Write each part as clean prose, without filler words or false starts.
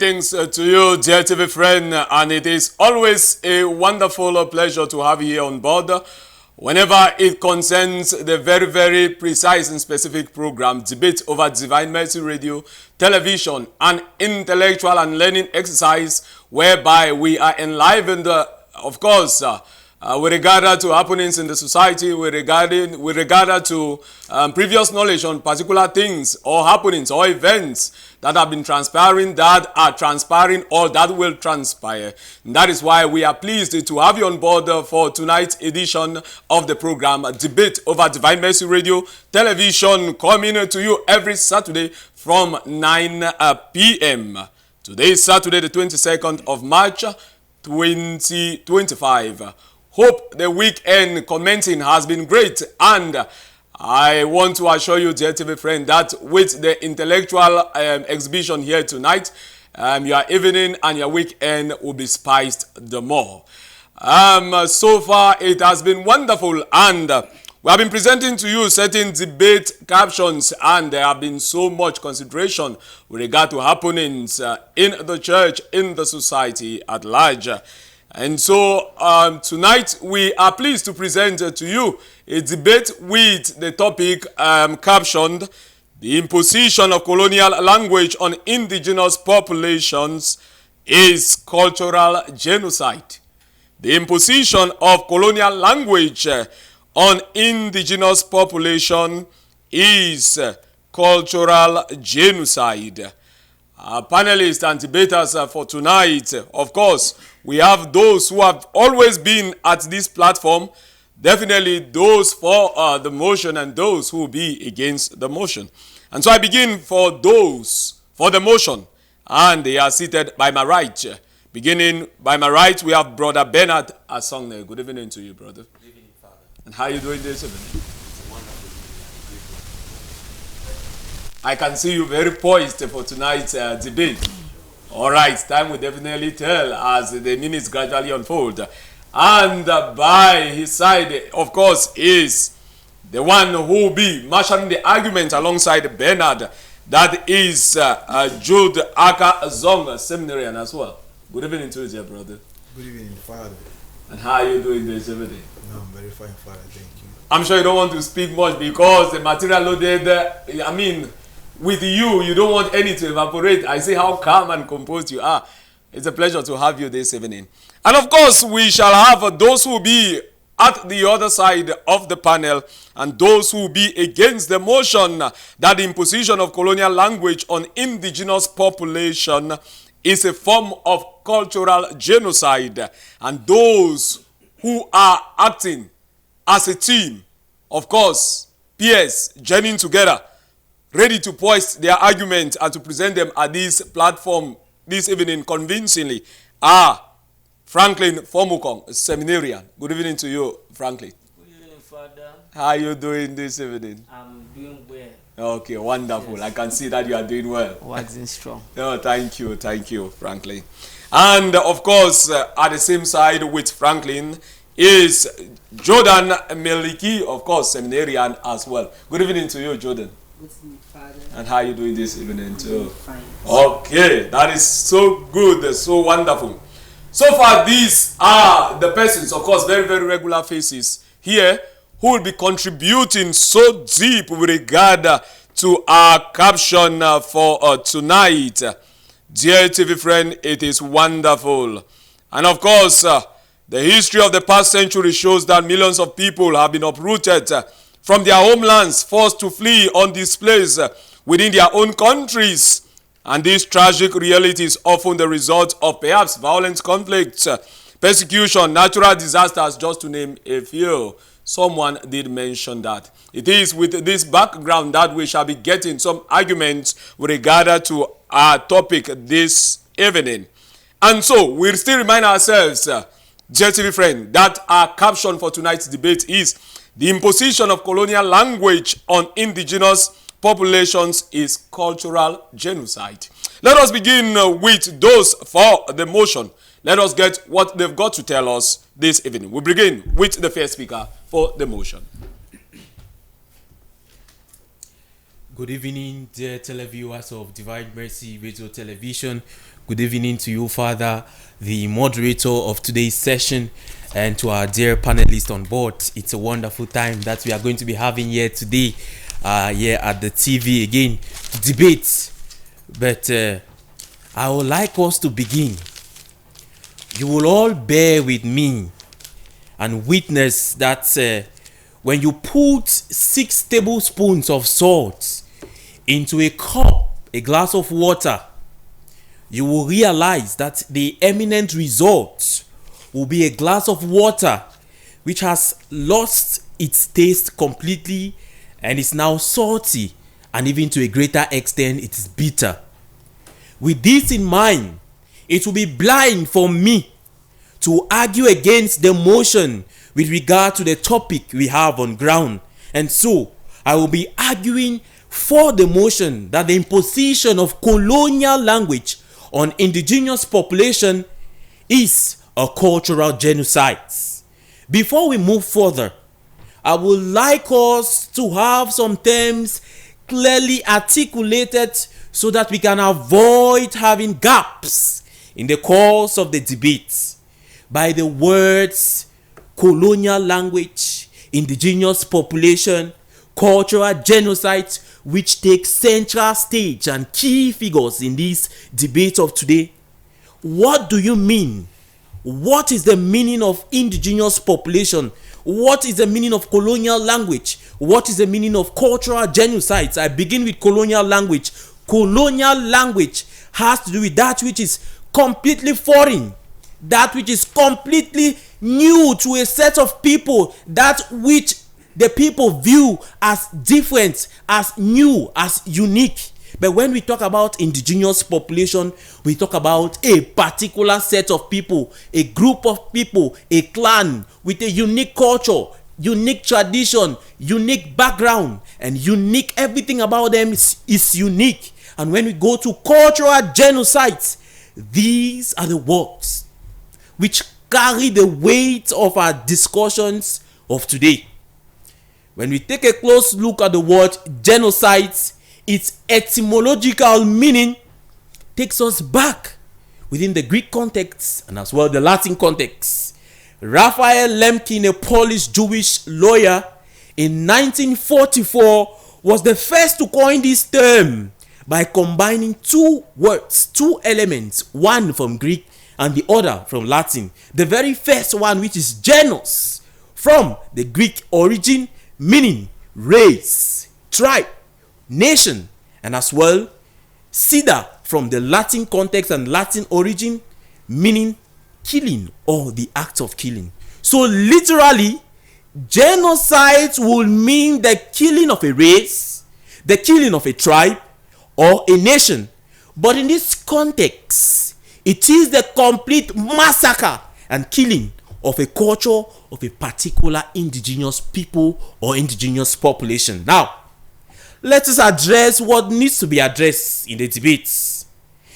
Greetings to you, dear TV friend, and it is always a wonderful pleasure to have you here on board whenever it concerns the very precise and specific program, Debate over Divine Mercy Radio, Television, an intellectual and learning exercise whereby we are enlivened, of course, with regard to happenings in the society, with regard to previous knowledge on particular things or happenings or events that have been transpiring, that are transpiring, or that will transpire. And that is why we are pleased to have you on board for tonight's edition of the program, Debate over Divine Mercy Radio, Television, coming to you every Saturday from 9 p.m. Today is Saturday, the 22nd of March, 2025. Hope the weekend commencing has been great, and I want to assure you, dear TV friend, that with the intellectual exhibition here tonight, your evening and your weekend will be spiced the more. So far, it has been wonderful, and we have been presenting to you certain debate captions, and there have been so much consideration with regard to happenings in the church, in the society at large. And so tonight we are pleased to present to you a debate with the topic captioned "The Imposition of Colonial Language on Indigenous Populations is Cultural Genocide." The imposition of colonial language on indigenous population is cultural genocide. Our panelists and debaters for tonight, of course, we have those who have always been at this platform, definitely those for the motion and those who will be against the motion. And so I begin for those for the motion, and they are seated by my right. Beginning by my right, we have Brother Bernard Asongne. Good evening to you, brother. Good evening, Father. And how are you doing this evening? It's a wonderful evening. I can see you very poised for tonight's debate. All right, time will definitely tell as the minutes gradually unfold. And by his side, of course, is the one who will be marshalling the argument alongside Bernard. That is Jude Aka Zong, seminarian as well. Good evening to you, dear brother. Good evening, Father. And how are you doing this evening? No, I'm very fine, Father. Thank you. I'm sure you don't want to speak much because the material loaded, with you don't want any to evaporate. I see how calm and composed you are. It's a pleasure to have you this evening. And of course, we shall have those who will be at the other side of the panel and those who will be against the motion that the imposition of colonial language on indigenous population is a form of cultural genocide. And those who are acting as a team, of course, peers, joining together, ready to voice their argument and to present them at this platform this evening convincingly, are Franklin Fomukong, seminarian. Good evening to you, Franklin. Good evening, Father. How are you doing this evening? I'm doing well. Okay, wonderful. Yes. I can see that you are doing well. Waxing strong. Oh, thank you, Franklin. And of course, at the same side with Franklin is Jordan Meliki, of course, seminarian as well. Good evening to you, Jordan. Good evening, Father. And how are you doing this evening too? Fine. Okay, that is so good, so wonderful. So far, these are the persons, of course, very regular faces here who will be contributing so deep with regard to our caption for tonight. Dear TV friend, it is wonderful. And of course, the history of the past century shows that millions of people have been uprooted from their homelands, forced to flee on displays within their own countries. And this tragic reality is often the result of perhaps violent conflicts, persecution, natural disasters, just to name a few. Someone did mention that. It is with this background that we shall be getting some arguments with regard to our topic this evening. And so, we'll still remind ourselves, dear TV friend, that our caption for tonight's debate is "The imposition of colonial language on indigenous populations is cultural genocide." Let us begin with those for the motion. Let us get what they've got to tell us this evening. We begin with the first speaker for the motion. Good evening, dear televiewers of Divine Mercy Radio Television. Good evening to you, Father, the moderator of today's session, and to our dear panelists on board. It's a wonderful time that we are going to be having here today, here at the TV again, to debate. But I would like us to begin. You will all bear with me and witness that when you put 6 tablespoons of salt into a cup, a glass of water, you will realize that the eminent result will be a glass of water which has lost its taste completely and is now salty, and even to a greater extent it is bitter. With this in mind, it will be blind for me to argue against the motion with regard to the topic we have on ground, and so I will be arguing for the motion that the imposition of colonial language on indigenous population is a cultural genocide. Before we move further, I would like us to have some terms clearly articulated so that we can avoid having gaps in the course of the debate. By the words colonial language, indigenous population, cultural genocide, which takes central stage and key figures in this debate of today. What do you mean? What is the meaning of indigenous population? What is the meaning of colonial language? What is the meaning of cultural genocides? I begin with colonial language. Colonial language has to do with that which is completely foreign, that which is completely new to a set of people, that which the people view as different, as new, as unique. But when we talk about indigenous population, we talk about a particular set of people, a group of people, a clan with a unique culture, unique tradition, unique background, and unique, everything about them is unique. And when we go to cultural genocides, these are the words which carry the weight of our discussions of today. When we take a close look at the word genocide, its etymological meaning takes us back within the Greek context and as well the Latin context. Raphael Lemkin, a Polish Jewish lawyer, in 1944 was the first to coin this term by combining 2 words, 2 elements, one from Greek and the other from Latin. The very first one, which is genus, from the Greek origin, meaning race, tribe, nation, and as well cida from the Latin context and Latin origin, meaning killing or the act of killing. So literally, genocide will mean the killing of a race, the killing of a tribe or a nation. But in this context, it is the complete massacre and killing of a culture of a particular indigenous people or indigenous population. Now, let us address what needs to be addressed in the debates.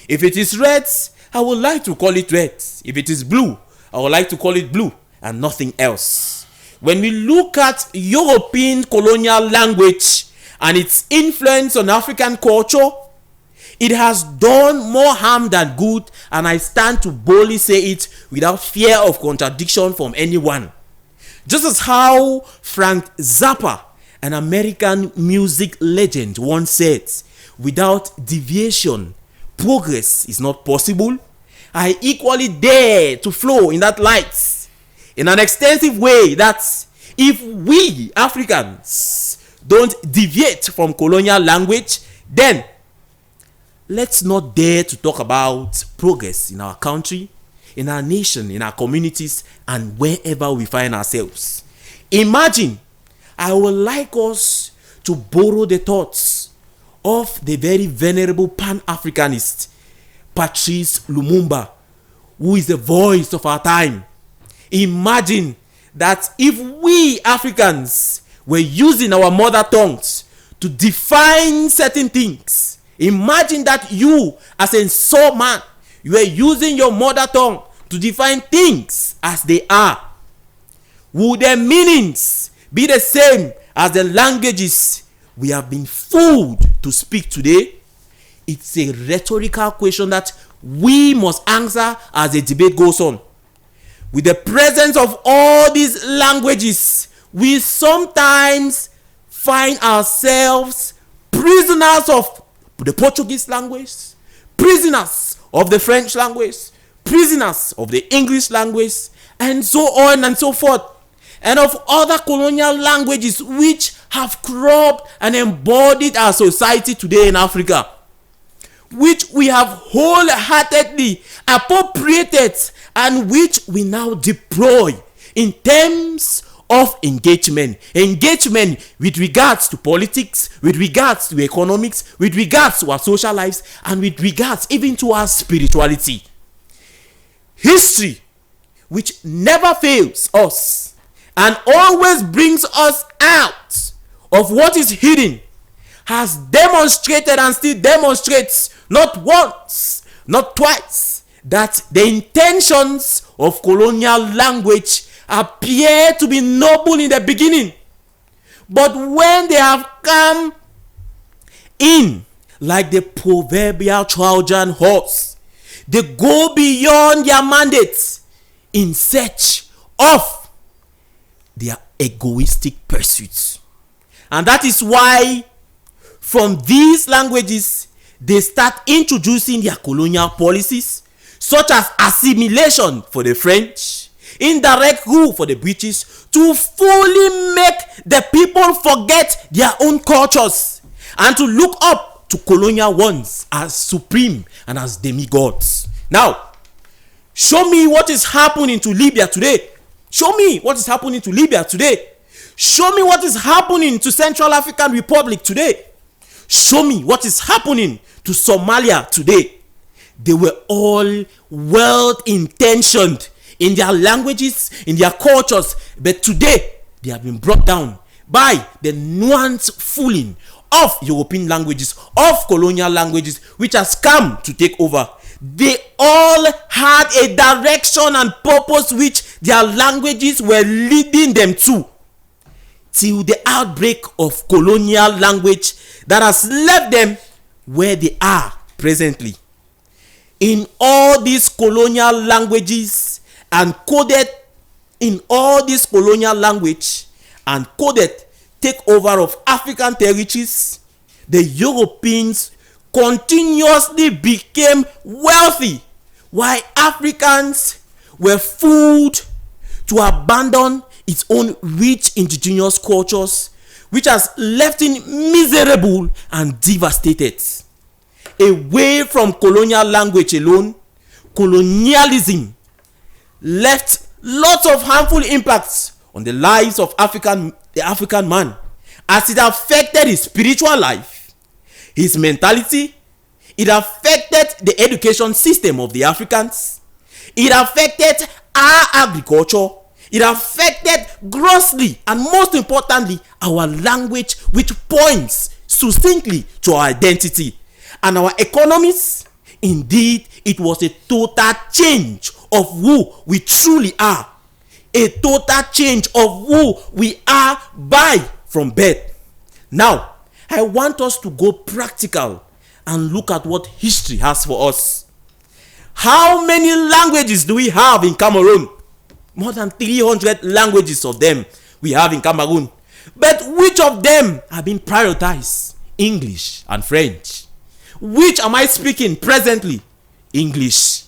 If it is red, I would like to call it red. If it is blue, I would like to call it blue and nothing else. When we look at European colonial language and its influence on African culture, it has done more harm than good, and I stand to boldly say it without fear of contradiction from anyone. Just as how Frank Zappa, an American music legend, once said, without deviation, progress is not possible, I equally dare to flow in that light in an extensive way that if we Africans don't deviate from colonial language, then let's not dare to talk about progress in our country, in our nation, in our communities, and wherever we find ourselves. Imagine, I would like us to borrow the thoughts of the very venerable Pan-Africanist Patrice Lumumba, who is the voice of our time. Imagine that if we Africans were using our mother tongues to define certain things. Imagine that you, as a soul man, you are using your mother tongue to define things as they are. Would their meanings be the same as the languages we have been fooled to speak today? It's a rhetorical question that we must answer as the debate goes on. With the presence of all these languages, we sometimes find ourselves prisoners of the Portuguese language, prisoners of the French language, prisoners of the English language, and so on and so forth, and of other colonial languages which have cropped and embodied our society today in Africa, which we have wholeheartedly appropriated and which we now deploy in terms of engagement with regards to politics, with regards to economics, with regards to our social lives, and with regards even to our spirituality. History, which never fails us and always brings us out of what is hidden, has demonstrated and still demonstrates not once, not twice, that the intentions of colonial language appear to be noble in the beginning, but when they have come in like the proverbial Trojan horse, they go beyond their mandate in search of their egoistic pursuits. And that is why from these languages they start introducing their colonial policies, such as assimilation for the French, indirect rule for the British, to fully make the people forget their own cultures and to look up to colonial ones as supreme and as demigods. Now, show me what is happening to Libya today. Show me what is happening to Libya today. Show me what is happening to Central African Republic today. Show me what is happening to Somalia today. They were all well-intentioned in their languages, in their cultures, but today they have been brought down by the nuanced fooling of European languages, of colonial languages, which has come to take over. They all had a direction and purpose which their languages were leading them to, till the outbreak of colonial language that has left them where they are presently. In all these colonial languages and coded takeover of African territories, the Europeans continuously became wealthy, while Africans were fooled to abandon its own rich indigenous cultures, which has left it miserable and devastated. Away from colonial language alone, colonialism left lots of harmful impacts on the lives of the African man, as it affected his spiritual life, his mentality. It affected the education system of the Africans. It affected our agriculture. It affected grossly and most importantly our language, which points succinctly to our identity and our economies. Indeed, it was a total change of who we truly are. A total change of who we are from birth. Now, I want us to go practical and look at what history has for us. How many languages do we have in Cameroon? More than 300 languages of them we have in Cameroon. But which of them have been prioritized? English and French. Which am I speaking presently? English.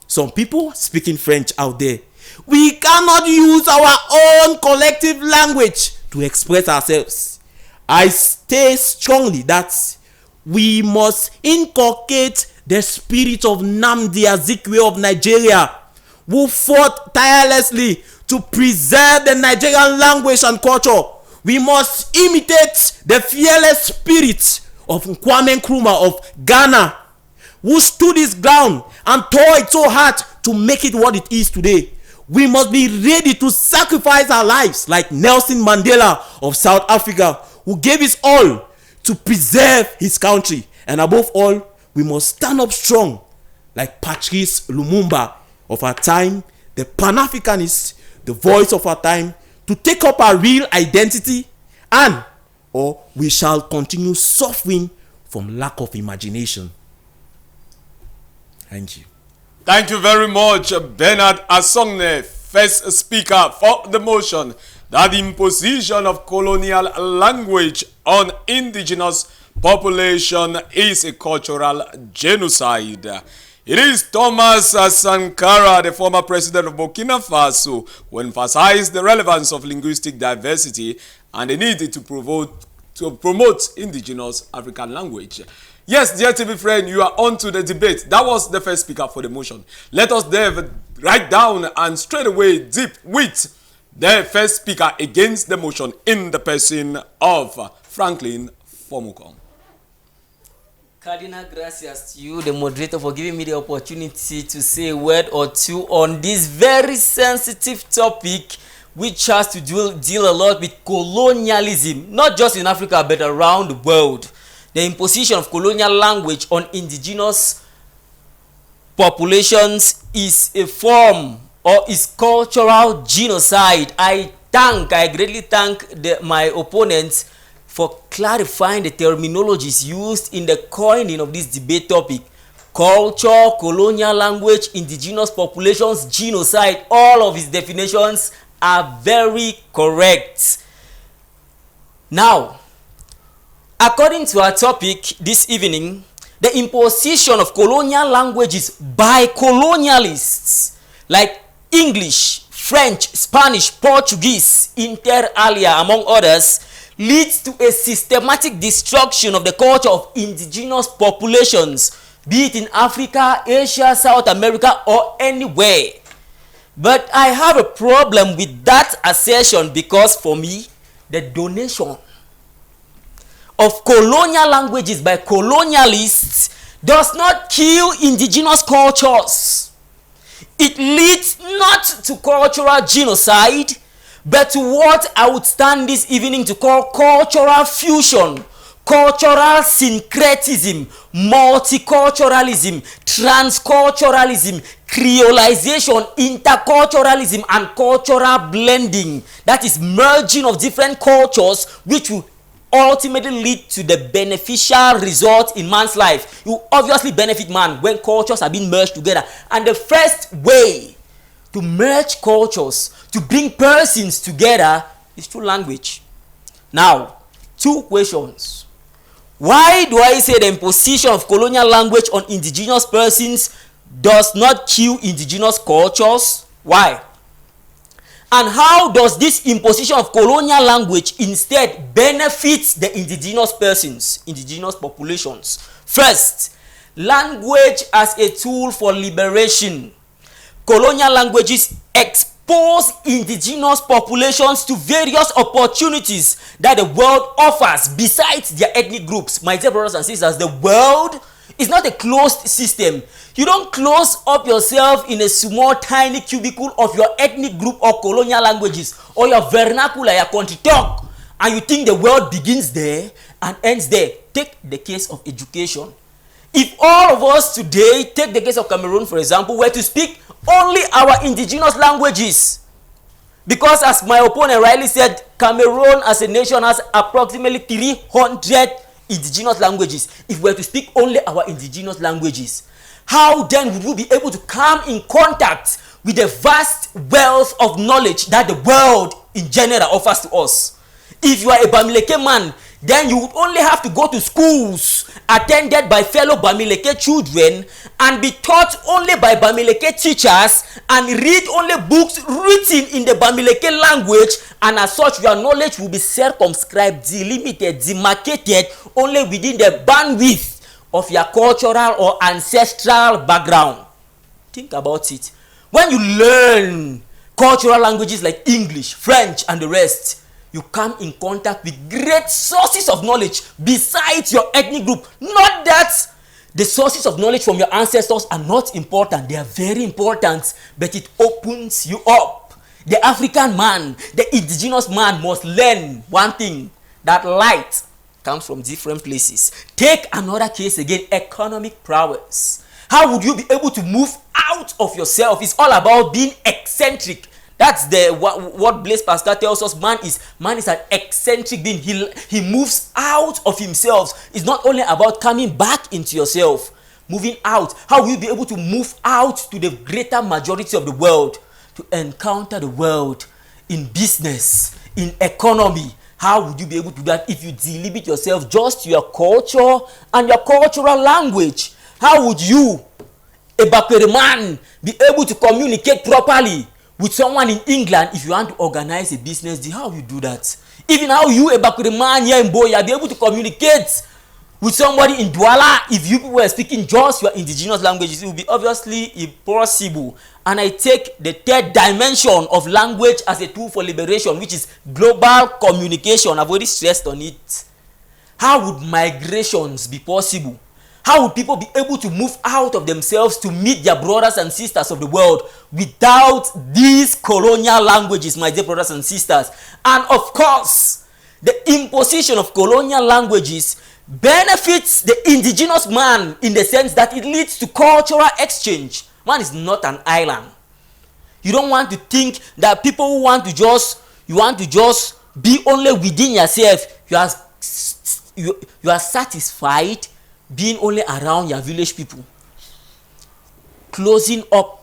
Some people speaking French out there. We cannot use our own collective language to express ourselves. I say strongly that we must inculcate the spirit of Nnamdi Azikiwe of Nigeria, who fought tirelessly to preserve the Nigerian language and culture. We must imitate the fearless spirit of Kwame Nkrumah of Ghana, who stood his ground and toiled so hard to make it what it is today. We must be ready to sacrifice our lives like Nelson Mandela of South Africa, who gave his all to preserve his country. And above all, we must stand up strong like Patrice Lumumba of our time, the Pan-Africanist, the voice of our time, to take up our real identity, and or we shall continue suffering from lack of imagination. Thank you. Thank you very much, Bernard Asongne, first speaker for the motion that the imposition of colonial language on indigenous population is a cultural genocide. It is Thomas Sankara, the former president of Burkina Faso, who emphasized the relevance of linguistic diversity and the need to promote indigenous African language. Yes, dear TV friend, you are on to the debate. That was the first speaker for the motion. Let us delve right down and straight away deep with the first speaker against the motion in the person of Franklin Fomukong. Cardinal, gracias to you, the moderator, for giving me the opportunity to say a word or two on this very sensitive topic, which has to deal a lot with colonialism, not just in Africa but around the world. The imposition of colonial language on indigenous populations is a form or is cultural genocide. I greatly thank my opponents for clarifying the terminologies used in the coining of this debate topic. Culture, colonial language, indigenous populations, genocide, all of his definitions are very correct. Now, according to our topic this evening, the imposition of colonial languages by colonialists like English, French, Spanish, Portuguese, inter alia, among others, leads to a systematic destruction of the culture of indigenous populations, be it in Africa, Asia, South America, or anywhere. But I have a problem with that assertion because for me, the donation of colonial languages by colonialists does not kill indigenous cultures. It leads not to cultural genocide, but to what I would stand this evening to call cultural fusion, cultural syncretism, multiculturalism, transculturalism, creolization, interculturalism, and cultural blending. That is merging of different cultures, which will ultimately lead to the beneficial result in man's life. You obviously benefit man when cultures are being merged together. And the first way to merge cultures, to bring persons together, is through language. Now, two questions. Why do I say the imposition of colonial language on indigenous persons does not kill indigenous cultures? Why? And how does this imposition of colonial language instead benefit the indigenous persons, indigenous populations? First, language as a tool for liberation. Colonial languages expose indigenous populations to various opportunities that the world offers besides their ethnic groups. My dear brothers and sisters, the world is not a closed system. You don't close up yourself in a small tiny cubicle of your ethnic group or colonial languages or your vernacular, your country talk, and you think the world begins there and ends there. Take the case of education. If all of us today, take the case of Cameroon for example, were to speak only our indigenous languages, because as my opponent rightly said, Cameroon as a nation has approximately 300 indigenous languages. If we were to speak only our indigenous languages, how then would we be able to come in contact with the vast wealth of knowledge that the world in general offers to us? If you are a Bamileke man, then you would only have to go to schools attended by fellow Bamileke children and be taught only by Bamileke teachers and read only books written in the Bamileke language, and as such your knowledge will be circumscribed, delimited, demarcated only within the bandwidth of your cultural or ancestral background. Think about it. When you learn cultural languages like English, French, and the rest, you come in contact with great sources of knowledge besides your ethnic group. Not that the sources of knowledge from your ancestors are not important. They are very important, but it opens you up. The African man, the indigenous man must learn one thing, that light comes from different places. Take another case again, economic prowess. How would you be able to move out of yourself? It's all about being eccentric. That's what Blaise Pascal tells us. Man is an eccentric being. He moves out of himself. It's not only about coming back into yourself. moving out? How will you be able to move out to the greater majority of the world, to encounter the world in business, in economy? How would you be able to do that if you delimit yourself just to your culture and your cultural language? How would you, a Bakwere man, be able to communicate properly with someone in England if you want to organize a business deal? How you do that? Even how you, a Bakwere man here in Boya, be able to communicate with somebody in Douala if you people were speaking just your indigenous languages? It will be obviously impossible. And I take the third dimension of language as a tool for liberation, which is global communication. I've already stressed on it. How would migrations be possible? How would people be able to move out of themselves to meet their brothers and sisters of the world without these colonial languages, my dear brothers and sisters? And of course, the imposition of colonial languages benefits the indigenous man in the sense that it leads to cultural exchange. Man is not an island. You don't want to think that people who want to just be only within yourself. You are satisfied being only around your village people. Closing up,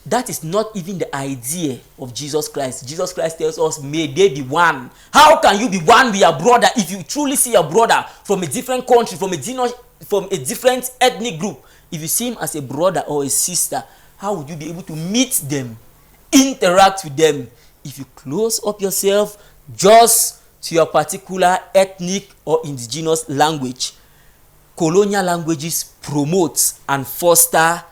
that is not even the idea of Jesus Christ. Jesus Christ tells us, may they be one. How can you be one with your brother if you truly see your brother from a different country, from a different ethnic group? If you see him as a brother or a sister, how would you be able to meet them, interact with them, if you close up yourself just to your particular ethnic or indigenous language? Colonial languages promote and foster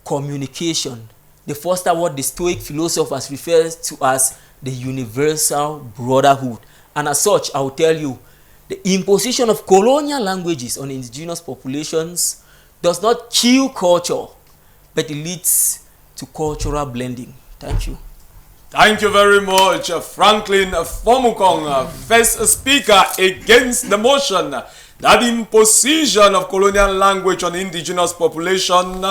communication. They foster what the Stoic philosophers refer to as the universal brotherhood. And as such, I will tell you, the imposition of colonial languages on indigenous populations does not kill culture, but it leads to cultural blending. Thank you. Thank you very much, Franklin Fomukong, first speaker against the motion that imposition of colonial language on indigenous population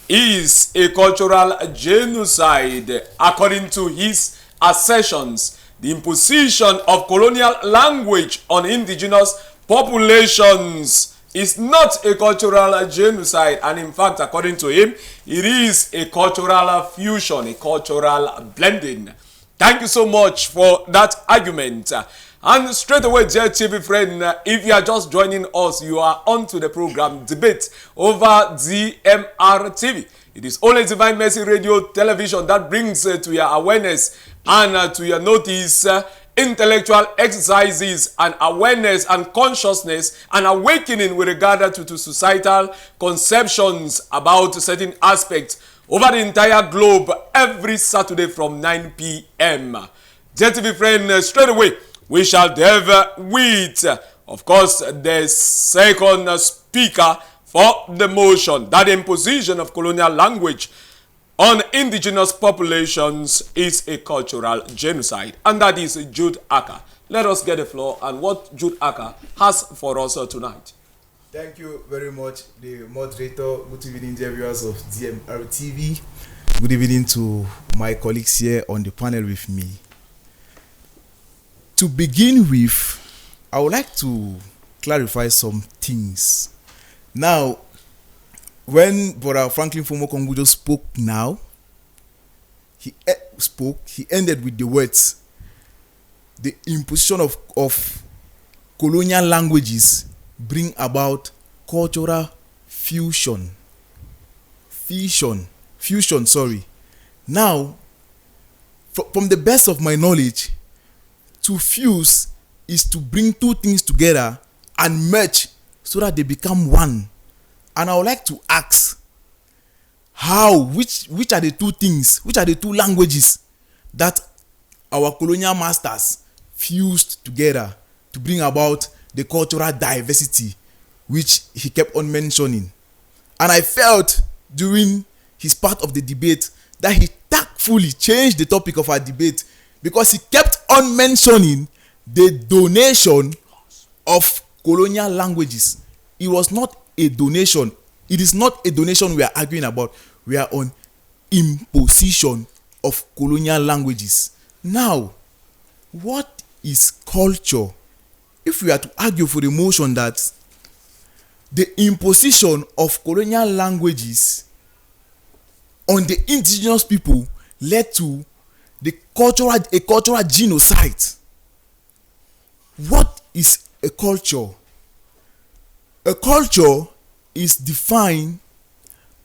is a cultural genocide. According to his assertions, the imposition of colonial language on indigenous populations is not a cultural genocide, and in fact, according to him, it is a cultural fusion, a cultural blending. Thank you so much for that argument. And straight away, dear TV friend, if you are just joining us, you are on to the program Debate over Dmrtv. It is only Divine Mercy Radio Television that brings to your awareness and to your notice intellectual exercises and awareness and consciousness and awakening with regard to societal conceptions about certain aspects over the entire globe every Saturday from 9 p.m. Dear TV friend, straight away, we shall delve with, of course, the second speaker for the motion that the imposition of colonial language on indigenous populations is a cultural genocide, and that is Jude Aka. Let us get the floor and what Jude Aka has for us tonight. Thank you very much, the moderator. Good evening, dear viewers of Dmrtv. Good evening to my colleagues here on the panel with me. To begin with, I would like to clarify some things. Now, when Brother Franklin Fomokongujo spoke now, he ended with the words, the imposition of colonial languages bring about cultural fusion. Now, from the best of my knowledge, to fuse is to bring two things together and merge so that they become one. And I would like to ask, which are the two things, which are the two languages that our colonial masters fused together to bring about the cultural diversity which he kept on mentioning? And I felt during his part of the debate that he tactfully changed the topic of our debate, because he kept on mentioning the donation of colonial languages. It was not a donation. It is not a donation we are arguing about. We are on imposition of colonial languages. Now, what is culture? If we are to argue for the motion that the imposition of colonial languages on the indigenous people led to a cultural genocide. What is a culture? A culture is defined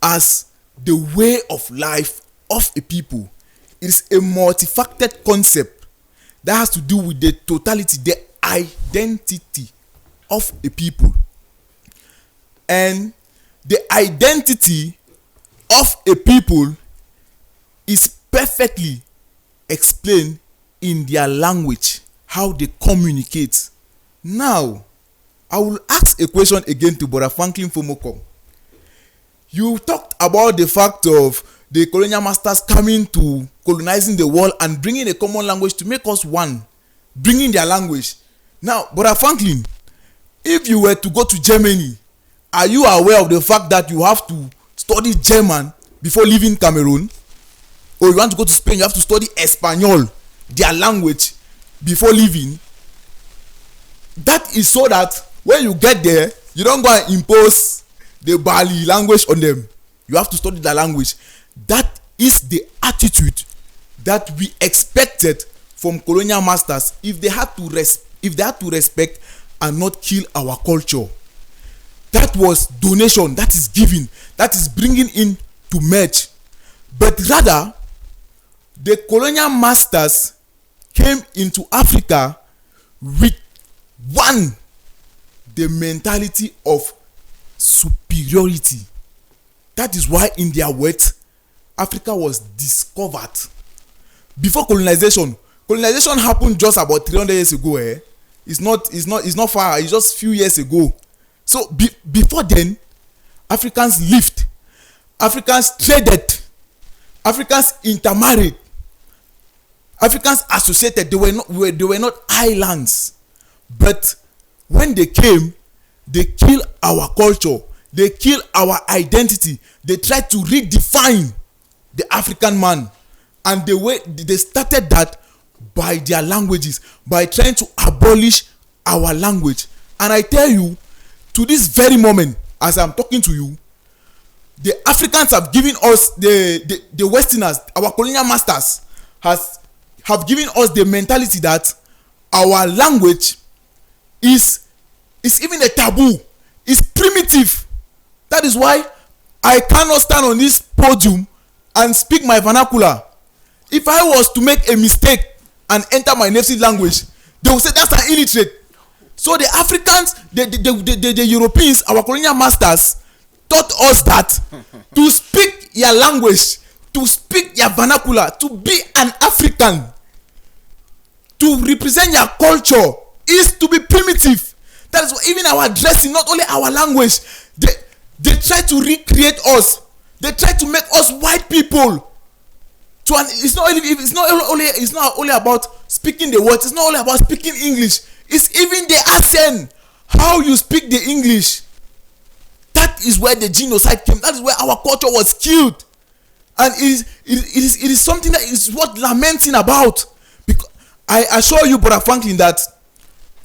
as the way of life of a people. It is a multifaceted concept that has to do with the totality, the identity of a people. And the identity of a people is perfectly explained in their language, how they communicate. Now, I will ask a question again to Brother Franklin Fomoko. You talked about the fact of the colonial masters coming to colonizing the world and bringing a common language to make us one, bringing their language. Now, Brother Franklin, if you were to go to Germany, are you aware of the fact that you have to study German before leaving Cameroon? Or you want to go to Spain, you have to study Espanol, their language, before leaving? That is so that when you get there, you don't go and impose the Bali language on them. You have to study the language. That is the attitude that we expected from colonial masters if they had to respect and not kill our culture. That was donation, that is giving, that is bringing in to merge. But rather, the colonial masters came into Africa with the mentality of superiority. That is why in their words, Africa was discovered. Before colonization happened just about 300 years ago. It's not far, it's just few years ago. So before then, Africans lived, Africans traded, Africans intermarried, Africans associated. They were not islands. But when they came, they killed our culture, they killed our identity, they tried to redefine the African man. And they started that by their languages, by trying to abolish our language. And I tell you, to this very moment, as I'm talking to you, the Africans have given us, the Westerners, our colonial masters, have given us the mentality that our language is even a taboo, is primitive. That is why I cannot stand on this podium and speak my vernacular. If I was to make a mistake and enter my native language, they will say that's an illiterate. So the Africans, the Europeans, our colonial masters, taught us that to speak your language, to speak your vernacular, to be an African, to represent your culture, is to be primitive. That is why even our dressing, not only our language, they try to recreate us. They try to make us white people. It's not only about speaking the words. It's not only about speaking English. It's even the accent, how you speak the English. That is where the genocide came. That is where our culture was killed. And it is something that is worth lamenting about. Because I assure you, Brother Franklin, that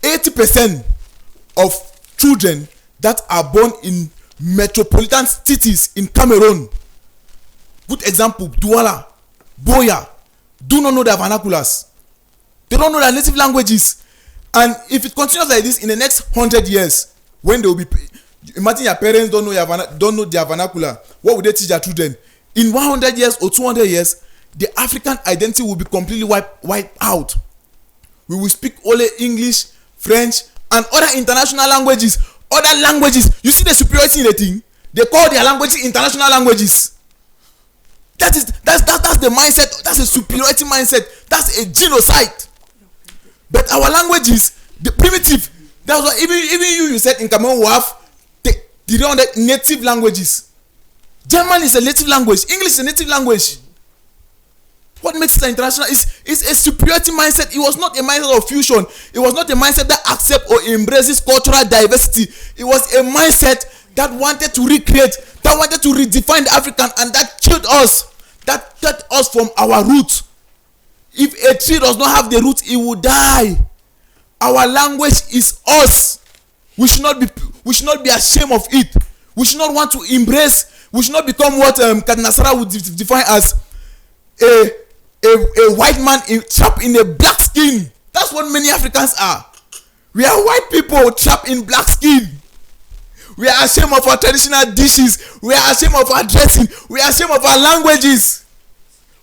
80% of children that are born in metropolitan cities in Cameroon, good example, Douala, Boya, do not know their vernaculars. They don't know their native languages. And if it continues like this in the next 100 years, when they will be, imagine your parents don't know their vernacular, what would they teach their children? In 100 years or 200 years, the African identity will be completely wiped out. We will speak only English, French, and other international languages. Other languages, you see the superiority in the thing? They call their languages international languages. That's the mindset. That's a superiority mindset. That's a genocide. But our languages, the primitive. That's why even you said in Cameroon we have the native languages. German is a native language. English is a native language. What makes it international is a superiority mindset. It was not a mindset of fusion. It was not a mindset that accepts or embraces cultural diversity. It was a mindset that wanted to recreate, that wanted to redefine the African, and that killed us. That cut us from our roots. If a tree does not have the roots, it will die. Our language is us. We should not We should not be ashamed of it. We should not want to embrace. We should not become what Kadnasara would define as a white man trapped in a black skin. That's what many Africans are. We are white people trapped in black skin. We are ashamed of our traditional dishes. We are ashamed of our dressing. We are ashamed of our languages.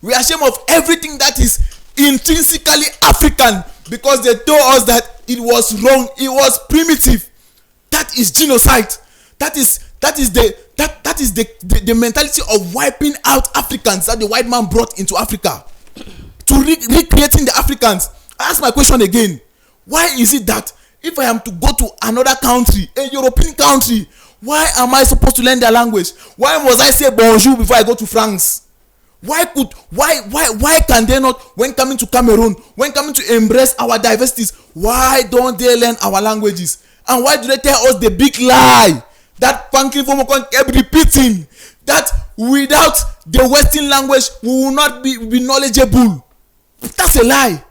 We are ashamed of everything that is intrinsically African, because they told us that it was wrong. It was primitive. That is genocide. That is the mentality of wiping out Africans that the white man brought into Africa to recreating the Africans. I ask my question again. Why is it that if I am to go to another country, a European country, why am I supposed to learn their language? Why must I say bonjour before I go to France? Why can they not, when coming to Cameroon, when coming to embrace our diversities, why don't they learn our languages? And why do they tell us the big lie that Franklin Fomokon kept repeating, that without the Western language we will not be knowledgeable? That's a lie.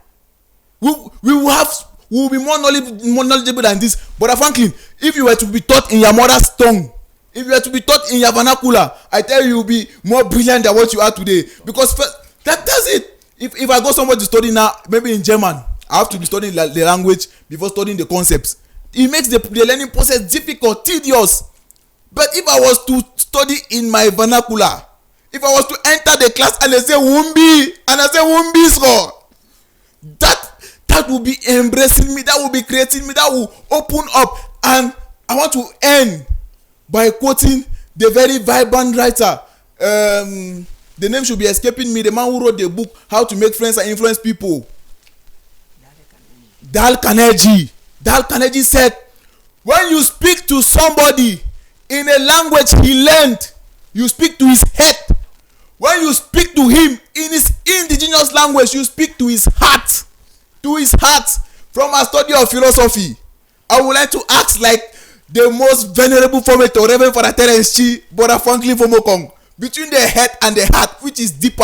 We will be more knowledgeable than this. But Franklin, if you were to be taught in your mother's tongue, if you were to be taught in your vernacular, I tell you, will be more brilliant than what you are today. Because that does it. If I go somewhere to study now, maybe in German, I have to be studying the language before studying the concepts. It makes the learning process difficult, tedious. But if I was to study in my vernacular, if I was to enter the class and they say Wumbi, and I say Wumbi score, that will be embracing me, that will be creating me, that will open up. And I want to end by quoting the very vibrant writer. The name should be escaping me. The man who wrote the book How to Make Friends and Influence People. Dale Carnegie. Dale Carnegie said, when you speak to somebody in a language he learned, you speak to his head. When you speak to him in his indigenous language, you speak to his heart. To his heart. From a study of philosophy, I would like to ask, like the most venerable formator, Reverend Father Terence Chi, Brother Franklin Fomokong, between the head and the heart, which is deeper?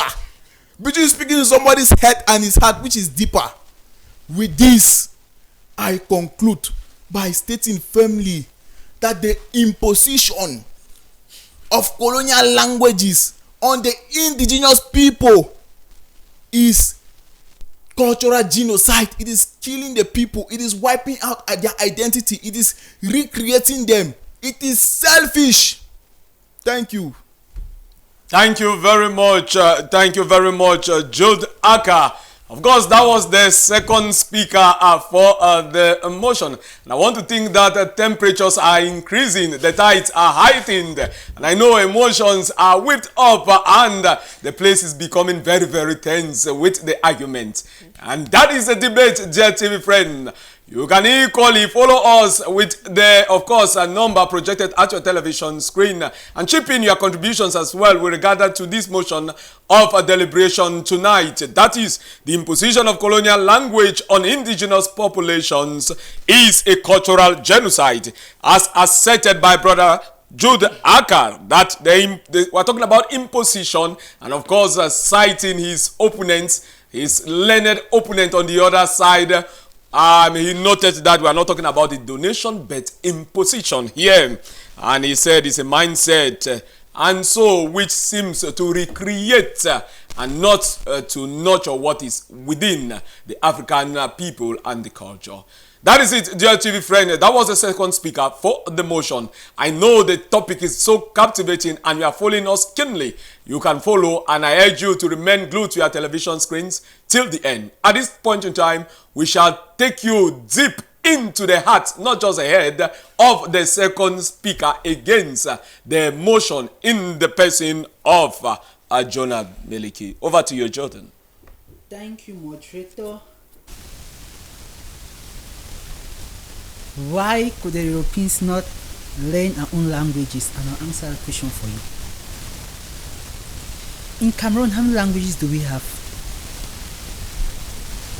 Between speaking to somebody's head and his heart, which is deeper? With this, I conclude by stating firmly that the imposition of colonial languages on the indigenous people is cultural genocide. It is killing the people. It is wiping out their identity. It is recreating them. It is selfish. Thank you. Thank you very much. Jude Aka. Of course, that was the second speaker for the motion. And I want to think that temperatures are increasing, the tides are heightened, and I know emotions are whipped up, and the place is becoming very, very tense with the argument. And that is the debate, dear TV friend. You can equally follow us with the, of course, a number projected at your television screen, and chip in your contributions as well with regard to this motion of a deliberation tonight. That is, the imposition of colonial language on indigenous populations is a cultural genocide, as asserted by Brother Jude Aka, that we're talking about imposition, and of course citing his opponents, his learned opponent on the other side. He noted that we are not talking about the donation but imposition here, and he said it's a mindset, and so which seems to recreate and not to nurture what is within the African people and the culture. That is it, dear TV friend. That was the second speaker for the motion. I know the topic is so captivating and you are following us keenly. You can follow, and I urge you to remain glued to your television screens till the end. At this point in time, we shall take you deep into the heart, not just the head, of the second speaker against the motion in the person of Jonah Meliki. Over to you, Jordan. Thank you, moderator. Why could the Europeans not learn our own languages? And I'll answer the question for you. In Cameroon, how many languages do we have?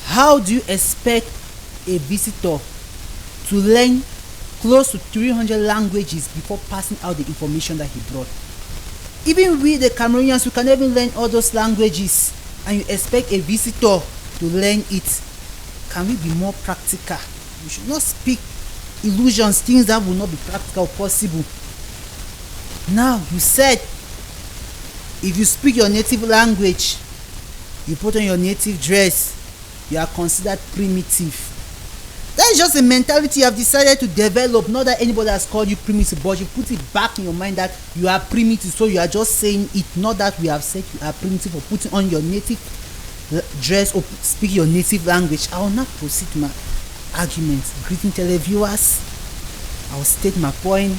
How do you expect a visitor to learn close to 300 languages before passing out the information that he brought? Even we, the Cameroonians, we can even learn all those languages, and you expect a visitor to learn it. Can we be more practical? We should not speak illusions, things that will not be practical possible. Now, you said if you speak your native language, you put on your native dress, you are considered primitive. That is just a mentality you have decided to develop. Not that anybody has called you primitive, but you put it back in your mind that you are primitive, so you are just saying it. Not that we have said you are primitive for putting on your native dress or speak your native language. I will not proceed to my argument. Greeting televiewers, I will state my point.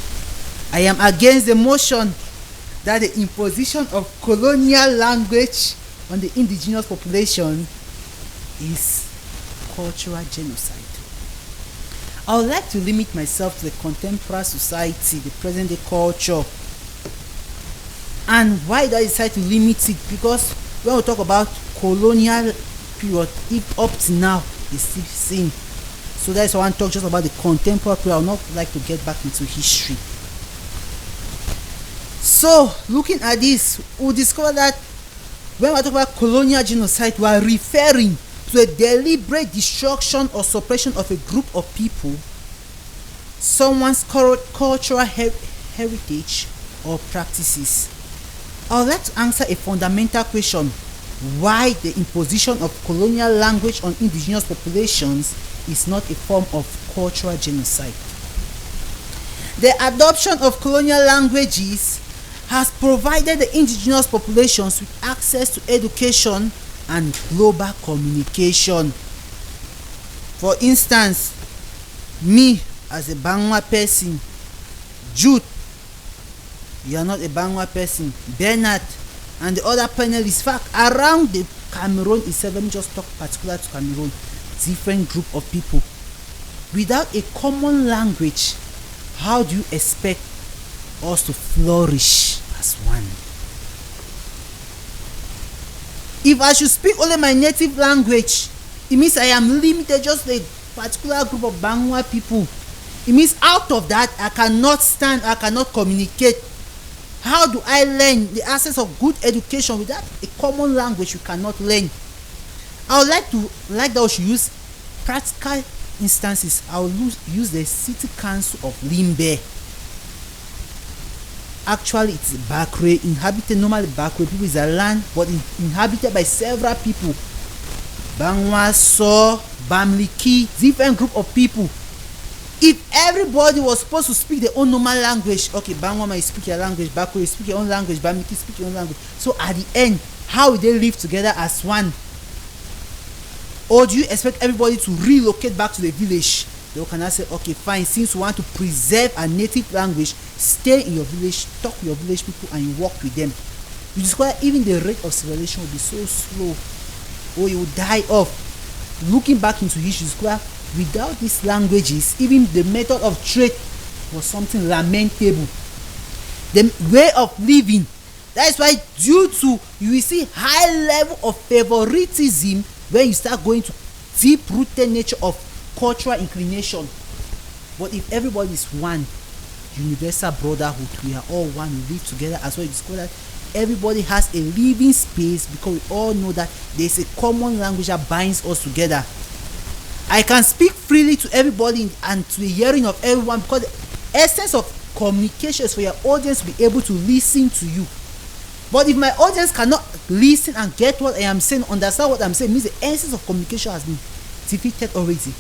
I am against the motion that the imposition of colonial language on the indigenous population is cultural genocide. I would like to limit myself to the contemporary society, the present day culture. And why did I decide to limit it? Because when we talk about colonial period, if up to now is still seen. So that's why I want to talk just about the contemporary period. I would not like to get back into history. So looking at this, we'll discover that when we talk about colonial genocide, we are referring to a deliberate destruction or suppression of a group of people, someone's cultural heritage or practices. I would like to answer a fundamental question: why the imposition of colonial language on indigenous populations is not a form of cultural genocide. The adoption of colonial languages has provided the indigenous populations with access to education and global communication. For instance, me as a Bangwa person, Jude, you are not a Bangwa person, Bernard and the other panelists, fact, around the Cameroon itself, let me just talk particular to Cameroon, different group of people. Without a common language, how do you expect us to flourish as one? If I should speak only my native language, it means I am limited just to a particular group of Bangwa people. It means out of that, I cannot stand, I cannot communicate. How do I learn the access of good education without a common language? You cannot learn. I would like that we should use practical instances. I will use the city council of Limbe. Actually, it's Bakre, inhabited normally Bakre people is a land, but inhabited by several people. Bangwa, So, Bamliki, different group of people. If everybody was supposed to speak their own normal language, okay, Bangwa might speak your language, Bakre speak your own language, Bamliki speak your own language. So at the end, how will they live together as one? Or do you expect everybody to relocate back to the village? They can say, okay, fine, since you want to preserve a native language, stay in your village, talk to your village people, and you work with them. You discover even the rate of civilization will be so slow, or you will die off. Looking back into history, you discover without these languages, even the method of trade was something lamentable. The way of living, that is why due to, you will see high level of favoritism when you start going to deep-rooted nature of cultural inclination. But if everybody is one, universal brotherhood, we are all one, we live together as well. You discover that everybody has a living space because we all know that there is a common language that binds us together. I can speak freely to everybody and to the hearing of everyone because the essence of communication is for your audience to be able to listen to you. But if my audience cannot listen and get what I am saying, understand what I'm saying, means the essence of communication has been defeated already.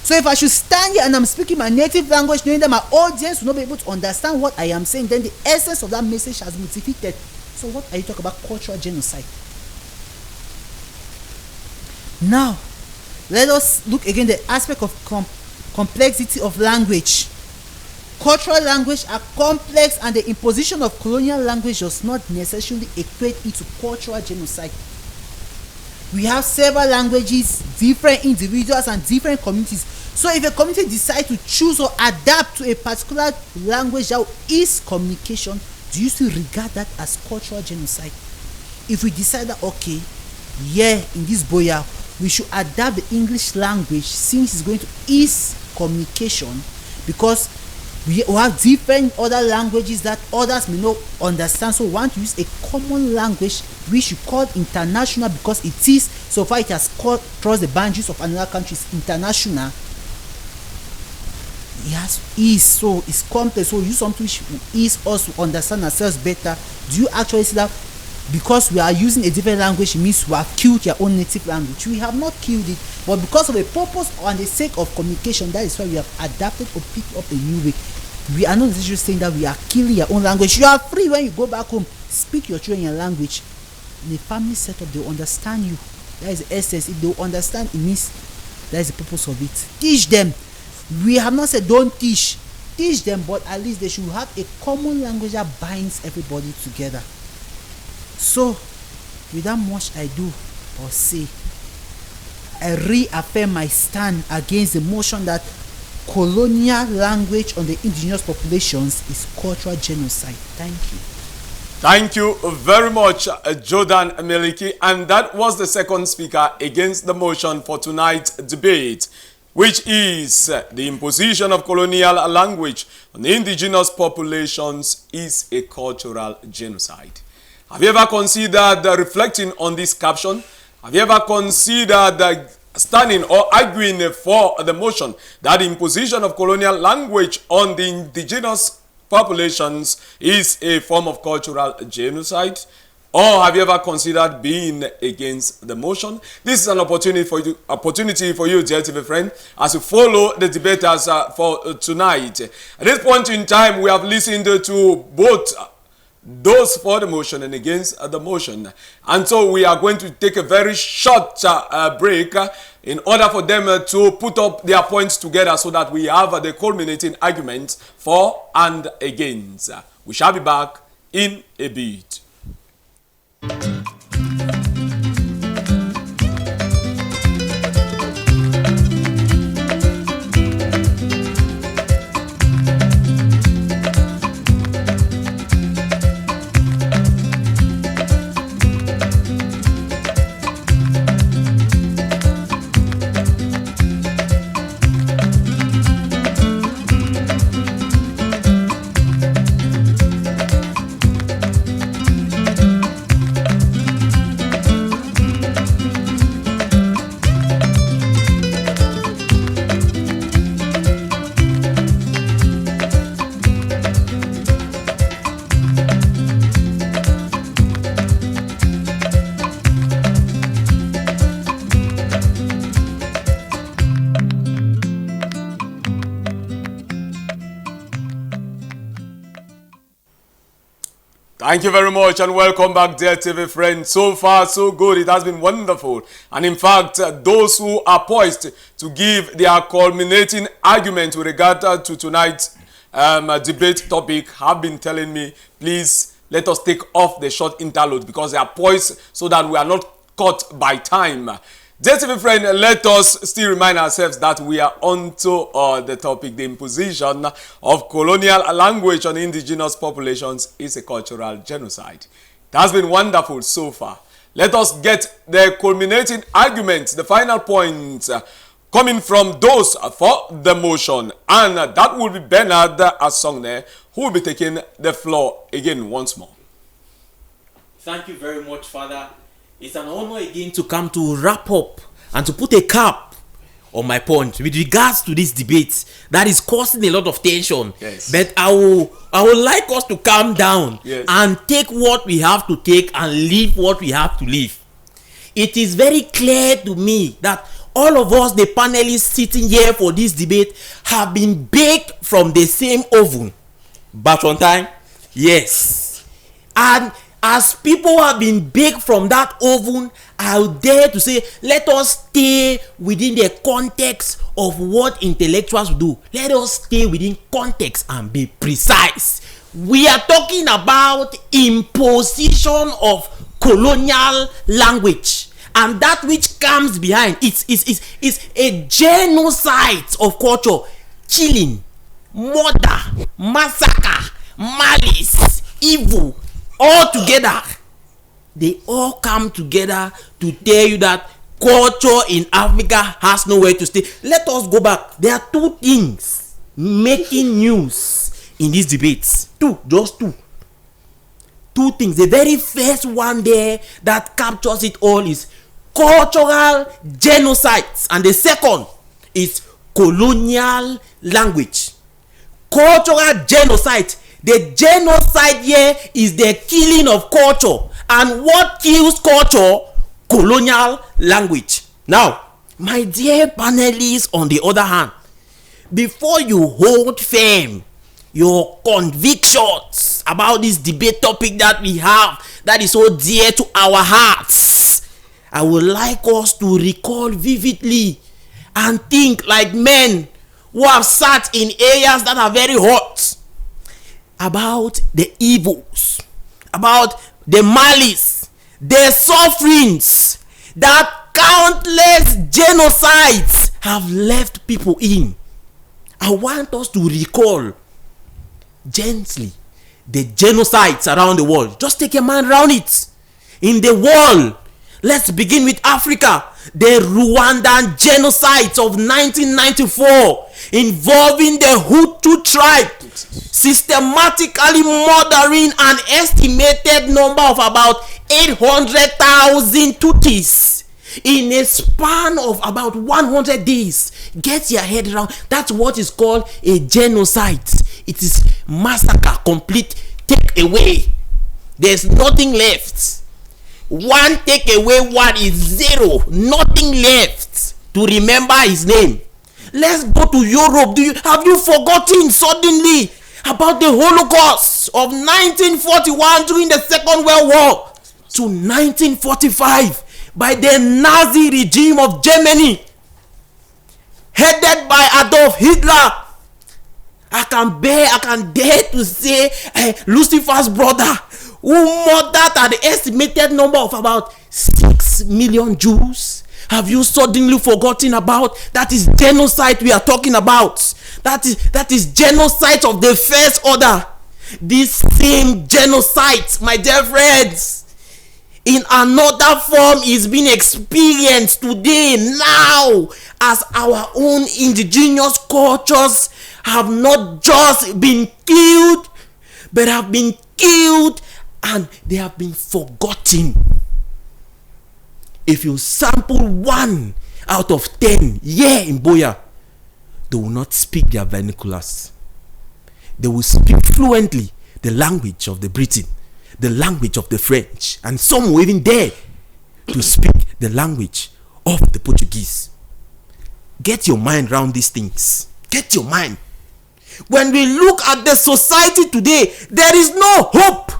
So if I should stand here and I'm speaking my native language, knowing that my audience will not be able to understand what I am saying, then the essence of that message has been defeated. So what are you talking about? Cultural genocide. Now, let us look again the aspect of complexity of language. Cultural language are complex, and the imposition of colonial language does not necessarily equate it to cultural genocide. We have several languages, different individuals and different communities. So if a community decides to choose or adapt to a particular language that is communication, do you still regard that as cultural genocide? If we decide that, okay, yeah, in this boya, we should adapt the English language since it's going to ease communication, because we have different other languages that others may not understand, so we want to use a common language which we call international because it is, so far it has crossed the boundaries of another country, international. it has ease, so it's complex. So use something which will ease us to understand ourselves better. Do you actually see that because we are using a different language, it means we have killed your own native language? We have not killed it, but because of a purpose or the sake of communication, that is why we have adapted or picked up a new way. We are not necessarily saying that we are killing your own language. You are free when you go back home. Speak your children in your language. In a family setup, they will understand you. That is the essence. If they will understand, it means that is the purpose of it. Teach them. We have not said don't teach. Teach them, but at least they should have a common language that binds everybody together. So, without much ado or say, I reaffirm my stand against the motion that colonial language on the indigenous populations is cultural genocide. Thank you. Thank you very much, Jordan Meliki. And that was the second speaker against the motion for tonight's debate, which is the imposition of colonial language on the indigenous populations is a cultural genocide. Have you ever considered reflecting on this caption? Have you ever considered standing or arguing for the motion that the imposition of colonial language on the indigenous populations is a form of cultural genocide? Or have you ever considered being against the motion? This is an opportunity for you, dear TV friend, as you follow the debaters for tonight. At this point in time, we have listened to both those for the motion and against the motion. And so we are going to take a very short break in order for them to put up their points together so that we have the culminating arguments for and against. We shall be back in a bit. Thank you very much and welcome back, dear TV friends. So far, so good. It has been wonderful. And in fact, those who are poised to give their culminating argument with regard to tonight's debate topic have been telling me, please let us take off the short interlude because they are poised so that we are not caught by time. Dear TV friend, let us still remind ourselves that we are onto the topic. The imposition of colonial language on indigenous populations is a cultural genocide. It has been wonderful so far. Let us get the culminating arguments, the final points coming from those for the motion. And that will be Bernard Asongne, who will be taking the floor again once more. Thank you very much, Father. It's an honor again to come to wrap up and to put a cap on my point with regards to this debate that is causing a lot of tension. Yes. But I would like us to calm down, yes, and take what we have to take and leave what we have to leave. It is very clear to me that all of us, the panelists sitting here for this debate, have been baked from the same oven. Back on time? Yes. And as people have been baked from that oven, I would dare to say, let us stay within the context of what intellectuals do. Let us stay within context and be precise. We are talking about imposition of colonial language, and that which comes behind is a genocide of culture, killing, murder, massacre, malice, evil. All together, they all come together to tell you that culture in Africa has nowhere to stay. Let us go back. There are two things making news in these debates. Just two. Two things. The very first one there that captures it all is cultural genocides, and the second is colonial language. Cultural genocide. The genocide here is the killing of culture. And what kills culture? Colonial language. Now, my dear panelists, on the other hand, before you hold firm your convictions about this debate topic that we have, that is so dear to our hearts, I would like us to recall vividly and think like men who have sat in areas that are very hot about the evils, about the malice, the sufferings that countless genocides have left people in. I want us to recall gently the genocides around the world. Just take your mind around it. In the world, let's begin with Africa. The Rwandan genocides of 1994 involving the Hutu tribe, systematically murdering an estimated number of about 800,000 Tutsis in a span of about 100 days. Get your head around. That's what is called a genocide. It is massacre, complete take away. There's nothing left. One take away one is zero. Nothing left to remember his name. Let's go to Europe. Have you forgotten suddenly about the Holocaust of 1941 during the Second World War to 1945 by the Nazi regime of Germany, headed by Adolf Hitler? I can dare to say Lucifer's brother, who murdered an estimated number of about 6 million Jews. Have you suddenly forgotten about? That is genocide we are talking about. That is genocide of the first order. This same genocide, my dear friends, in another form is being experienced today, now, as our own indigenous cultures have not just been killed, but have been killed and they have been forgotten. If you sample 1 out of 10 here in Boya, they will not speak their vernaculars. They will speak fluently the language of the Britain, the language of the French, and some will even dare to speak the language of the Portuguese. Get your mind around these things. Get your mind. When we look at the society today, there is no hope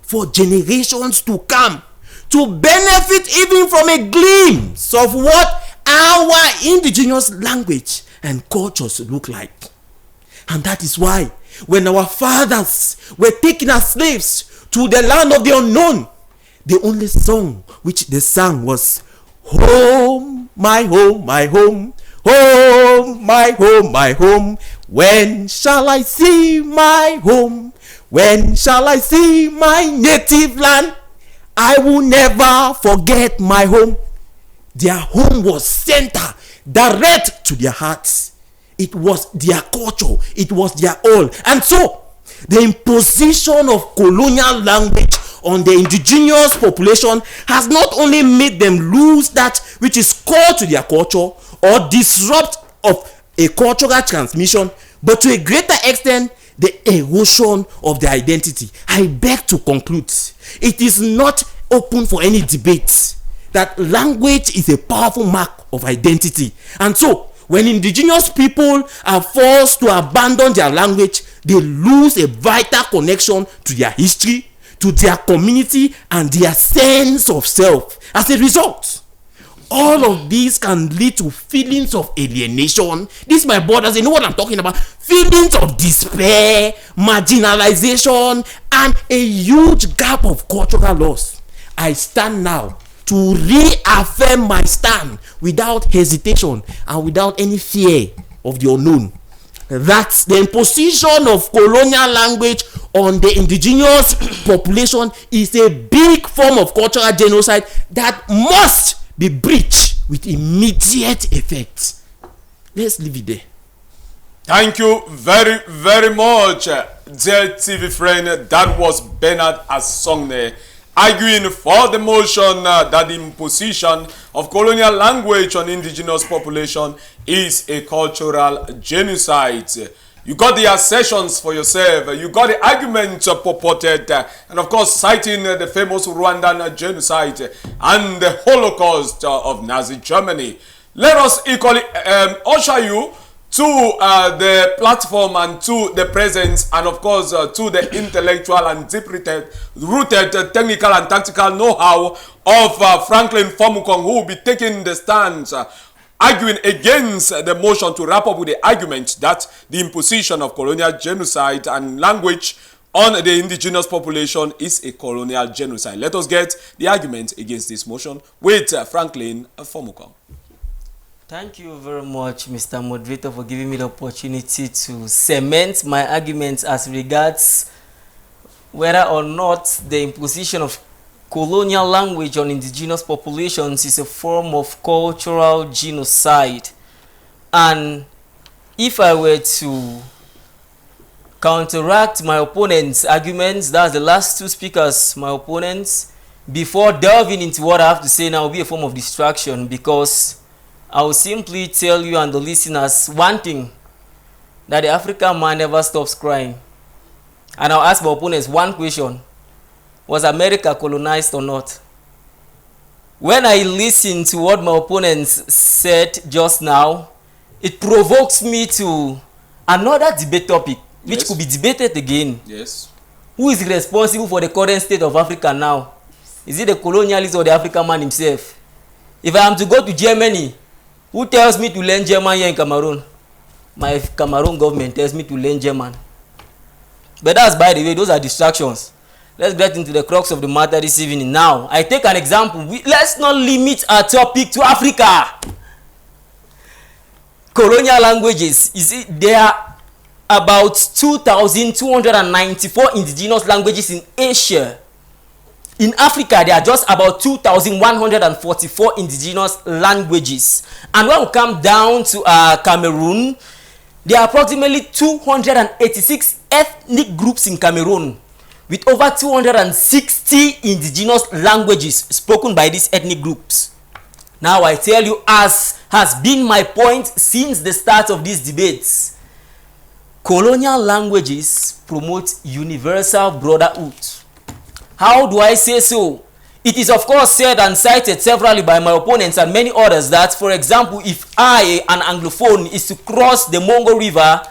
for generations to come to benefit even from a glimpse of what our indigenous language and cultures look like. And that is why when our fathers were taken as slaves to the land of the unknown, the only song which they sang was home, my home, my home, home, my home, my home. When shall I see my home? When shall I see my native land? I will never forget my home. Their home was center, direct to their hearts. It was their culture. It was their all. And so, the imposition of colonial language on the indigenous population has not only made them lose that which is core to their culture or disrupt of a cultural transmission, but to a greater extent, the erosion of their identity. I beg to conclude, it is not open for any debate that language is a powerful mark of identity. And so, when indigenous people are forced to abandon their language, they lose a vital connection to their history, to their community, and their sense of self. As a result, all of these can lead to feelings of alienation. This, my brothers, you know what I'm talking about. Feelings of despair, marginalization, and a huge gap of cultural loss. I stand now to reaffirm my stand without hesitation and without any fear of the unknown. That the imposition of colonial language on the indigenous population is a big form of cultural genocide that must be breached with immediate effect. Let's leave it there. Thank you very, very much, dear TV friend. That was Bernard Asongne. arguing for the motion that the imposition of colonial language on indigenous population is a cultural genocide. You got the assertions for yourself, you got the argument purported, and of course citing the famous Rwandan genocide and the Holocaust of Nazi Germany. Let us equally usher you to the platform and to the presence and of course to the intellectual and deep-rooted technical and tactical know-how of Franklin Fomukong, who will be taking the stance arguing against the motion to wrap up with the argument that the imposition of colonial genocide and language on the indigenous population is a colonial genocide. Let us get the argument against this motion with Franklin Fomukong. Thank you very much, Mr. Moderator, for giving me the opportunity to cement my arguments as regards whether or not the imposition of colonial language on indigenous populations is a form of cultural genocide. And if I were to counteract my opponent's arguments, that's the last two speakers, my opponents, before delving into what I have to say now will be a form of distraction, because I will simply tell you and the listeners one thing, that the African man never stops crying. And I'll ask my opponents one question: was America colonized or not? When I listen to what my opponents said just now, it provokes me to another debate topic, which could be debated again. Yes. Who is responsible for the current state of Africa now? Is it the colonialist or the African man himself? If I am to go to Germany, who tells me to learn German here in Cameroon? My Cameroon government tells me to learn German. But that's, by the way, those are distractions. Let's get into the crux of the matter this evening. Now, I take an example. Let's not limit our topic to Africa. Colonial languages. You see, there are about 2,294 indigenous languages in Asia. In Africa, there are just about 2,144 indigenous languages. And when we come down to Cameroon, there are approximately 286 ethnic groups in Cameroon, with over 260 indigenous languages spoken by these ethnic groups. Now I tell you, as has been my point since the start of these debates, colonial languages promote universal brotherhood. How do I say so? It is of course said and cited severally by my opponents and many others that, for example, if I, an Anglophone, is to cross the Mongo River,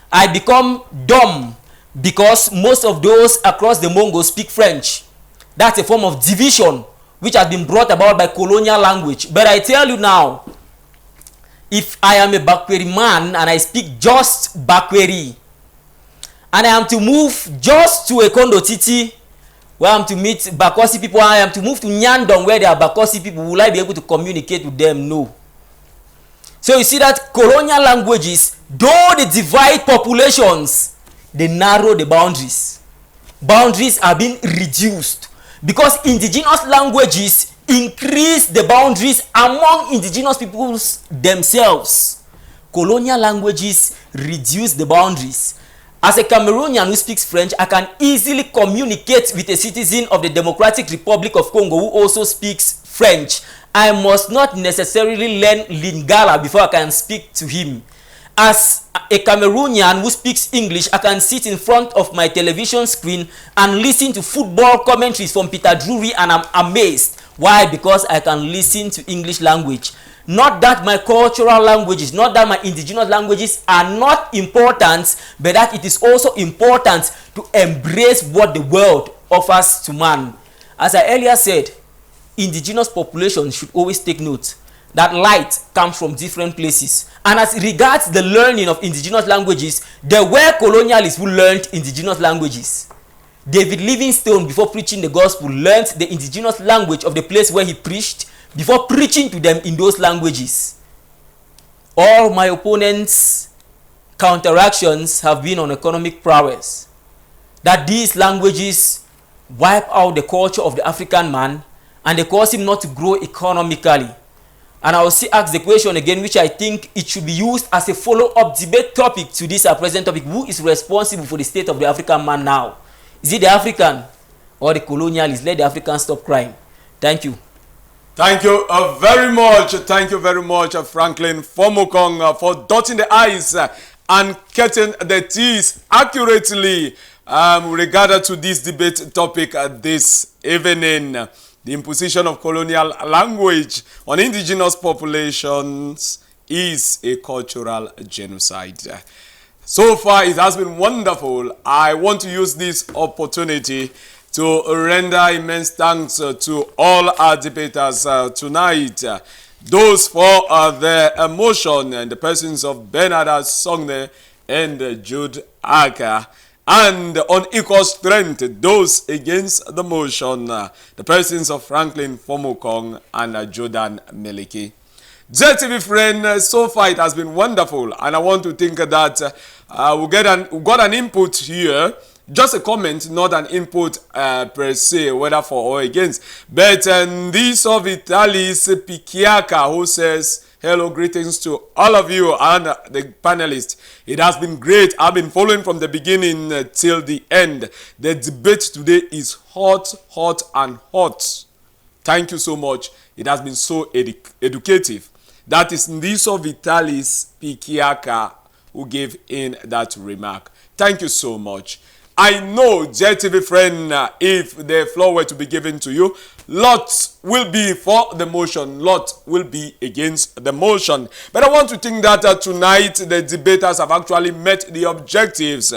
I become dumb because most of those across the Mongo speak French. That's a form of division which has been brought about by colonial language. But I tell you now, if I am a Bakweri man and I speak just Bakweri, and I am to move just to a Kondo Titi, where I am to meet Bakosi people, I am to move to Nyandong where there are Bakosi people, will I be able to communicate with them? No. So you see that colonial languages, though they divide populations, they narrow the boundaries. Boundaries are being reduced because indigenous languages increase the boundaries among indigenous peoples themselves. Colonial languages reduce the boundaries. As a Cameroonian who speaks French, I can easily communicate with a citizen of the Democratic Republic of Congo who also speaks French. I must not necessarily learn Lingala before I can speak to him. As a Cameroonian who speaks English, I can sit in front of my television screen and listen to football commentaries from Peter Drury and I'm amazed. Why? Because I can listen to English language. Not that my cultural languages, not that my indigenous languages are not important, but that it is also important to embrace what the world offers to man. As I earlier said, indigenous populations should always take note that light comes from different places. And as regards the learning of indigenous languages, there were colonialists who learned indigenous languages. David Livingstone, before preaching the gospel, learned the indigenous language of the place where he preached before preaching to them in those languages. All my opponents' counteractions have been on economic prowess. That these languages wipe out the culture of the African man and they cause him not to grow economically. And I will still ask the question again, which I think it should be used as a follow-up debate topic to this present topic. Who is responsible for the state of the African man now? Is it the African or the colonialists. Let the Africans stop crying. Thank you. Thank you very much. Thank you very much, Franklin Fomokong, for dotting the I's and cutting the T's accurately regarding to this debate topic this evening. The imposition of colonial language on indigenous populations is a cultural genocide. So far, it has been wonderful. I want to use this opportunity to render immense thanks to all our debaters tonight. Those for their motion and the persons of Bernard Songne and Jude Aka. And on equal strength, those against the motion, the persons of Franklin Fomokong and Jordan Meliki. JTV friend, so far it has been wonderful, and I want to think that we got an input here. Just a comment, not an input per se, whether for or against. But this of Vitalis Pikiaka, who says, hello, greetings to all of you and the panelists. It has been great. I've been following from the beginning till the end. The debate today is hot, hot, and hot. Thank you so much. It has been so educative. That is Ndiso Vitalis Pikiaka who gave in that remark. Thank you so much. I know, JTV friend, if the floor were to be given to you, lots will be for the motion, lots will be against the motion. But I want to think that tonight the debaters have actually met the objectives.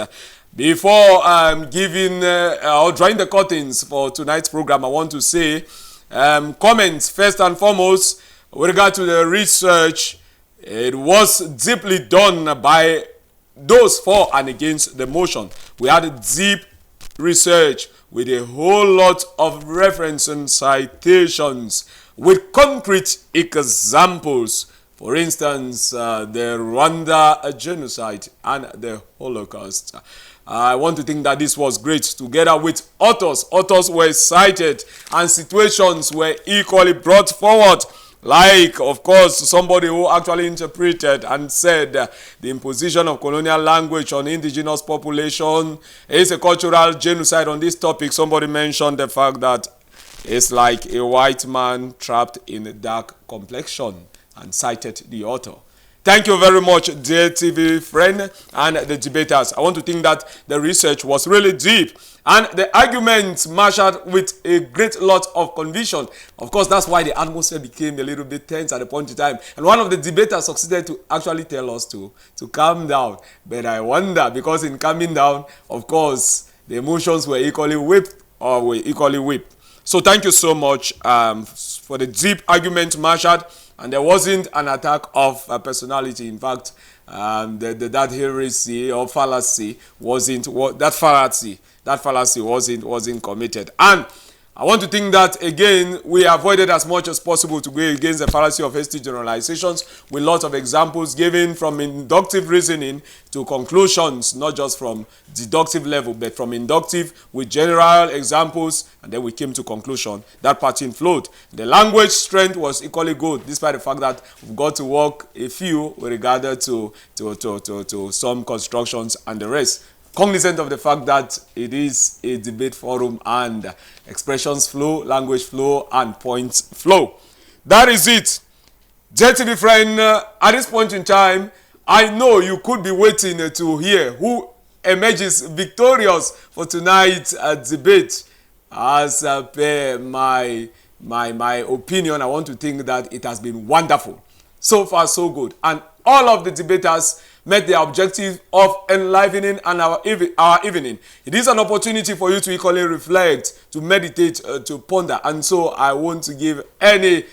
Before giving or drawing the curtains for tonight's program, I want to say comments first and foremost with regard to the research. It was deeply done by those for and against the motion. We had a deep research with a whole lot of reference and citations with concrete examples. For instance, the Rwanda genocide and the Holocaust. I want to think that this was great together with authors. Authors were cited and situations were equally brought forward. Like, of course, somebody who actually interpreted and said the imposition of colonial language on indigenous population is a cultural genocide. On this topic, somebody mentioned the fact that it's like a white man trapped in a dark complexion and cited the author. Thank you very much, dear TV friend and the debaters. I want to think that the research was really deep and the arguments marshaled with a great lot of conviction. Of course, that's why the atmosphere became a little bit tense at the point in time. And one of the debaters succeeded to actually tell us to calm down. But I wonder, because in calming down, of course, the emotions were equally whipped. So thank you so much for the deep argument marshaled. And there wasn't an attack of personality. In fact, that heresy or fallacy wasn't wasn't committed. And I want to think that again we avoided as much as possible to go against the fallacy of hasty generalizations with lots of examples given from inductive reasoning to conclusions, not just from deductive level, but from inductive with general examples, and then we came to conclusion. That pattern flowed. The language strength was equally good, despite the fact that we've got to work a few with regard to some constructions and the rest. Cognizant of the fact that it is a debate forum and expressions flow, language flow, and points flow. That is it. JTV friend, at this point in time, I know you could be waiting to hear who emerges victorious for tonight's debate. As per my opinion, I want to think that it has been wonderful. So far, so good. And all of the debaters met the objective of enlivening and our evening. It is an opportunity for you to equally reflect, to meditate, to ponder. And so I want to give any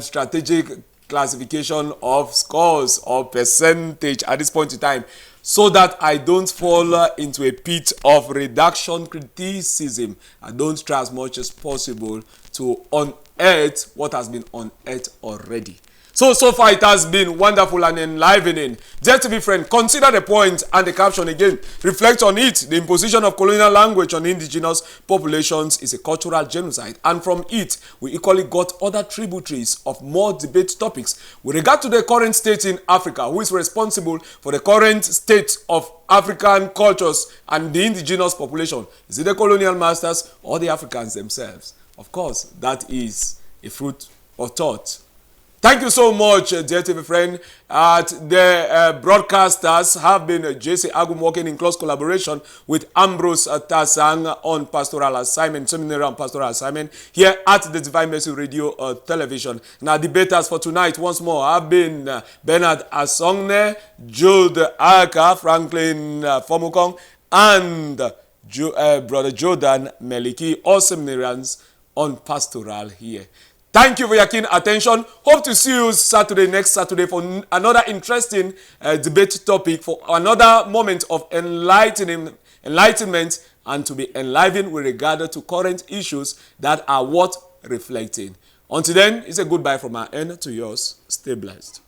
strategic classification of scores or percentage at this point in time, so that I don't fall into a pit of reduction criticism. I don't try as much as possible to unearth what has been unearthed already. So far it has been wonderful and enlivening. Dear TV friend, consider the point and the caption again. Reflect on it. The imposition of colonial language on indigenous populations is a cultural genocide. And from it, we equally got other tributaries of more debate topics. With regard to the current state in Africa, who is responsible for the current state of African cultures and the indigenous population? Is it the colonial masters or the Africans themselves? Of course, that is a fruit of thought. Thank you so much, dear TV friend. The broadcasters have been J.C. Agum working in close collaboration with Ambrose Tasang on pastoral assignment, seminary and pastoral assignment here at the Divine Mercy Radio Television. Now, debaters for tonight once more have been Bernard Asongne, Jude Aka, Franklin Fomukong, and Brother Jordan Meliki, all seminarians on pastoral here. Thank you for your keen attention. Hope to see you next Saturday for another interesting debate topic, for another moment of enlightenment and to be enlivened with regard to current issues that are worth reflecting. Until then, it's a goodbye from our end to yours. Stay blessed.